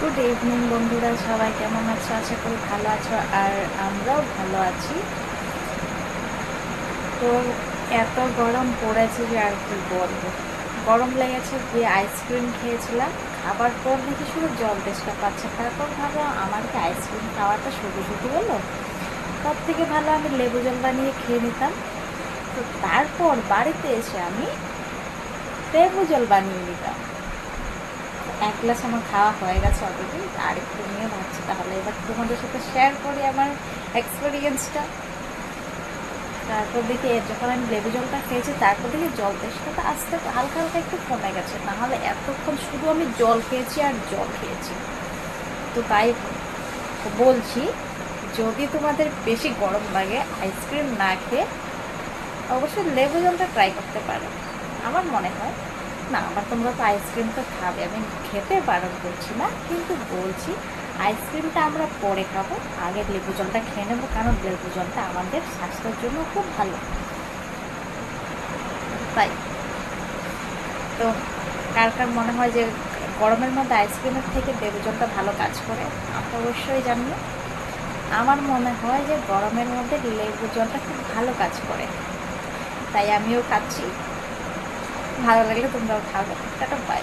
Good evening বন্ধুরা, সবাই কেমন আছো? আশা করি ভালো আছো, আর আমরাও ভালো আছি। তো এত গরম পড়েছে যে আর কি বলবো। গরম লেগেছে, গিয়ে আইসক্রিম খেয়েছিলাম। খাবার পর দেখি শুধু জল তেষ্টা পাচ্ছে। তারপর ভাবলাম আমার কি আইসক্রিম খাওয়াটা শুধু শুধু হলো, তার থেকে ভালো আমি লেবু জল বানিয়ে খেয়ে নিতাম। তো তারপর বাড়িতে এসে আমি লেবু জল বানিয়ে নিতাম। এক গ্লাস আমার খাওয়া হয়ে গেছে অলরেডি, আর একটু নিয়ে ভাবছি তাহলে এবার তোমাদের সাথে শেয়ার করি আমার এক্সপিরিয়েন্সটা। তারপর দেখি যখন আমি লেবু জলটা খেয়েছি, তারপর দেখি জল তেষ্টাটা আস্তে হালকা হালকা একটু কমে গেছে, নাহলে এতক্ষণ শুধু আমি জল খেয়েছি আর জল খেয়েছি। তো তাই বলছি, যদি তোমাদের বেশি গরম লাগে আইসক্রিম না খেয়ে অবশ্যই লেবু জলটা ট্রাই করতে পারো। আমার মনে হয় না, আবার তোমরা তো আইসক্রিম তো খাবে, আমি খেতে বারণ করছি না, কিন্তু বলছি আইসক্রিমটা আমরা পরে খাবো, আগে লেবু জলটা খেয়ে নেবো, কারণ লেবু জলটা আমাদের স্বাস্থ্যের জন্য খুব ভালো। তাই তো কার কার মনে হয় যে গরমের মধ্যে আইসক্রিমের থেকে লেবু জলটা ভালো কাজ করে, আমাকে অবশ্যই জানিও। আমার মনে হয় যে গরমের মধ্যে লেবু জলটা খুব ভালো কাজ করে, তাই আমিও খাচ্ছি। ভালো লাগলে তোমরাও খাবে। Tata, by.